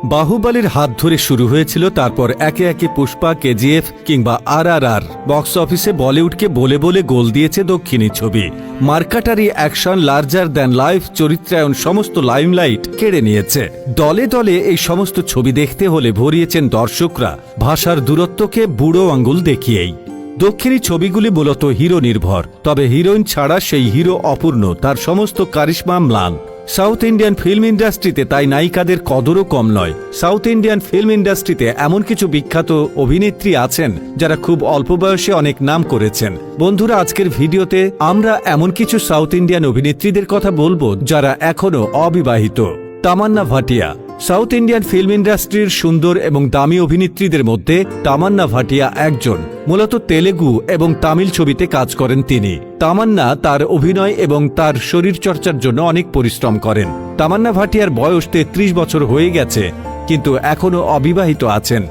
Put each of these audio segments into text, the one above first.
বাহুবলীর হাত ধরে শুরু হয়েছিল, তারপর একে একে পুষ্পা, কেজিএফ কিংবা RRR বক্স অফিসে বলিউডকে বলে বলে গোল দিয়েছে দক্ষিণী ছবি। মার্কাটারি অ্যাকশন, লার্জার দ্যান লাইফ, চরিত্রায়ন সমস্ত লাইমলাইট কেড়ে নিয়েছে। দলে দলে এই সমস্ত ছবি দেখতে হলে ভরিয়েছেন দর্শকরা ভাষার দূরত্বকে বুড়ো আঙ্গুল দেখিয়েই। দক্ষিণী ছবিগুলি মূলত হিরো নির্ভর, তবে হিরোইন ছাড়া সেই হিরো অপূর্ণ, তার সমস্ত কারিশমা ম্লান। সাউথ ইন্ডিয়ান ফিল্ম ইন্ডাস্ট্রিতে তাই নায়িকাদের কদরও কম নয়। সাউথ ইন্ডিয়ান ফিল্ম ইন্ডাস্ট্রিতে এমন কিছু বিখ্যাত অভিনেত্রী আছেন যারা খুব অল্প বয়সে অনেক নাম করেছেন। বন্ধুরা, আজকের ভিডিওতে আমরা এমন কিছু সাউথ ইন্ডিয়ান অভিনেত্রীদের কথা বলবো যারা এখনও অবিবাহিত। Tamannaah Bhatia. South Indian film ইন্ডাস্ট্রির সুন্দর এবং দামি অভিনেত্রীদের মধ্যে তামান্না ভাটিয়া একজন। মূলত তেলেগু এবং তামিল ছবিতে কাজ করেন তিনি। তামান্না তার অভিনয় এবং তার শরীরচর্চার জন্য অনেক পরিশ্রম করেন। তামান্না ভাটিয়ার বয়স 33 বছর হয়ে গেছে, কিন্তু এখনও অবিবাহিত আছেন।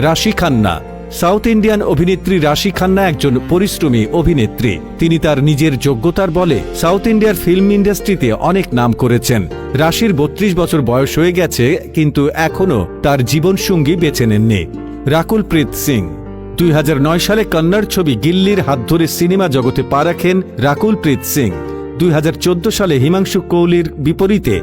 রাশি খান্না। সাউথ ইন্ডিয়ান অভিনেত্রী রাশি খান্না একজন পরিশ্রমী অভিনেত্রী। তিনি তার নিজের যোগ্যতার বলে সাউথ ইন্ডিয়ার ফিল্ম ইন্ডাস্ট্রিতে অনেক নাম করেছেন। রাশির 32 বছর বয়স হয়ে গেছে, কিন্তু এখনও তার জীবনসঙ্গী বেছে নেননি। রাকুল প্রীত সিং। 2009 সালে কন্নড় ছবি গিল্লির হাত ধরে সিনেমা জগতে পা রাখেন রাকুল প্রীত সিং। 2014 সালে হিমাংশু কৌলির বিপরীতে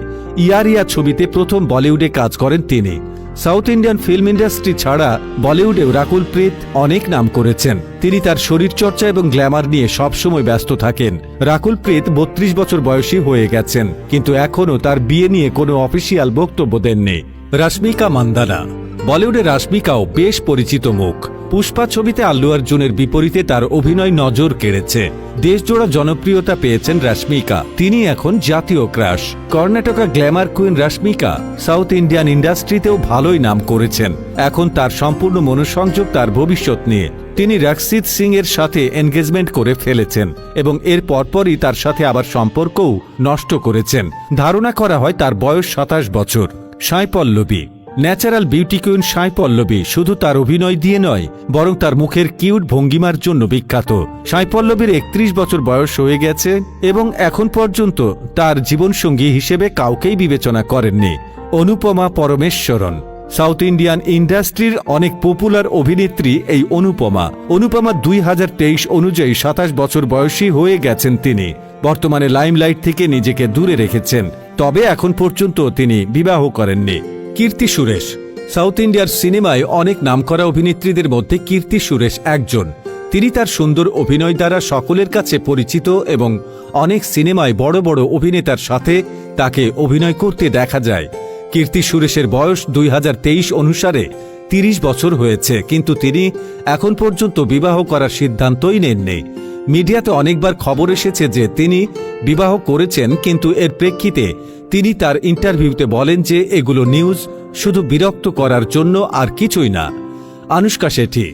ইয়ারিয়া ছবিতে প্রথম বলিউডে কাজ করেন তিনি। সাউথ ইন্ডিয়ান ফিল্ম ইন্ডাস্ট্রি ছাড়া বলিউডেও রাকুল প্রীত অনেক নাম করেছেন। তিনি তার শরীরচর্চা এবং গ্ল্যামার নিয়ে সবসময় ব্যস্ত থাকেন। রাকুল প্রীত 32 বছর বয়সী হয়ে গেছেন, কিন্তু এখনও তার বিয়ে নিয়ে কোনো অফিসিয়াল বক্তব্য দেননি। রশ্মিকা মান্দানা। বলিউডে রশ্মিকাও বেশ পরিচিত মুখ। পুষ্পা ছবিতে আল্লু অর্জুনের বিপরীতে তার অভিনয় নজর কেড়েছে। দেশজোড়া জনপ্রিয়তা পেয়েছেন রশ্মিকা। তিনি এখন জাতীয় crush. Karnataka glamour queen Rashmika south Indian ইন্ডাস্ট্রিতেও ভালোই নাম করেছেন। এখন তার সম্পূর্ণ মনোসংযোগ তার ভবিষ্যৎ নিয়ে। তিনি রক্ষিত সিং এর সাথে এনগেজমেন্ট করে ফেলেছেন এবং এর পরপরই তার সাথে আবার সম্পর্কও নষ্ট করেছেন। ধারণা করা হয় তার বয়স 27 বছর। Sai Pallavi. Natural beauty queen Sai Pallavi শুধু তার অভিনয় দিয়ে নয়, বরং তার মুখের কিউট ভঙ্গিমার জন্য বিখ্যাত। সাই পল্লবীর 31 বছর বয়স হয়ে গেছে এবং এখন পর্যন্ত তার জীবনসঙ্গী হিসেবে কাউকেই বিবেচনা করেননি। অনুপমা পরমেশ্বরন। সাউথ ইন্ডিয়ান ইন্ডাস্ট্রির অনেক পপুলার অভিনেত্রী এই অনুপমা। 2023 অনুযায়ী 27 বছর বয়সী হয়ে গেছেন তিনি। বর্তমানে লাইমলাইট থেকে নিজেকে দূরে রেখেছেন, তবে এখন পর্যন্ত তিনি বিবাহ করেননি। কীর্তি সুরেশ। সাউথ ইন্ডিয়ার সিনেমায় অনেক নামকরা অভিনেত্রীদের মধ্যে কীর্তি সুরেশ একজন। তিনি তার সুন্দর অভিনয় দ্বারা সকলের কাছে পরিচিত এবং অনেক সিনেমায় বড় বড় অভিনেতার সাথে তাকে অভিনয় করতে দেখা যায়। কীর্তি সুরেশের বয়স 2023 অনুসারে 30 বছর হয়েছে, কিন্তু তিনি এখন পর্যন্ত বিবাহ করার সিদ্ধান্তই নেননি। মিডিয়াতে অনেকবার খবর এসেছে যে তিনি বিবাহ করেছেন, কিন্তু এর প্রেক্ষিতে তিনি তার ইন্টারভিউতে বলেন যে এগুলো নিউজ, শুধু বিরক্ত করার জন্য, আর কিছুই না। আনুশকা শেঠি।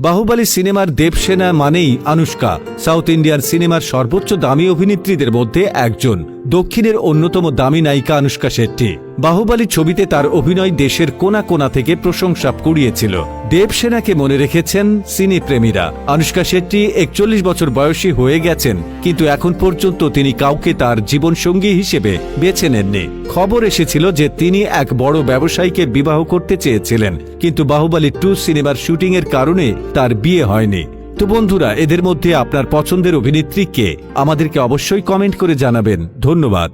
বাহুবলী সিনেমার দেবসেনা মানেই আনুশকা। সাউথ ইন্ডিয়ান সিনেমার সর্বোচ্চ দামি অভিনেত্রীদের মধ্যে একজন। দক্ষিণের অন্যতম দামি নায়িকা আনুশকা শেট্টি। বাহুবলী ছবিতে তার অভিনয় দেশের কোনা কোনা থেকে প্রশংসা কুড়িয়েছিল। দেবসেনাকে মনে রেখেছেন সিনে প্রেমীরা। আনুশকা শেট্টি 41 বছর বয়সী হয়ে গেছেন, কিন্তু এখন পর্যন্ত তিনি কাউকে তার জীবনসঙ্গী হিসেবে বেছে নেননি। খবর এসেছিল যে তিনি এক বড় ব্যবসায়ীকে বিবাহ করতে চেয়েছিলেন, কিন্তু বাহুবলী 2 সিনেমার শুটিংয়ের কারণে তার বিয়ে হয়নি। তো বন্ধুরা, এদের মধ্যে আপনার পছন্দের অভিনেত্রী কে? আমাদেরকে অবশ্যই কমেন্ট করে জানাবেন। ধন্যবাদ।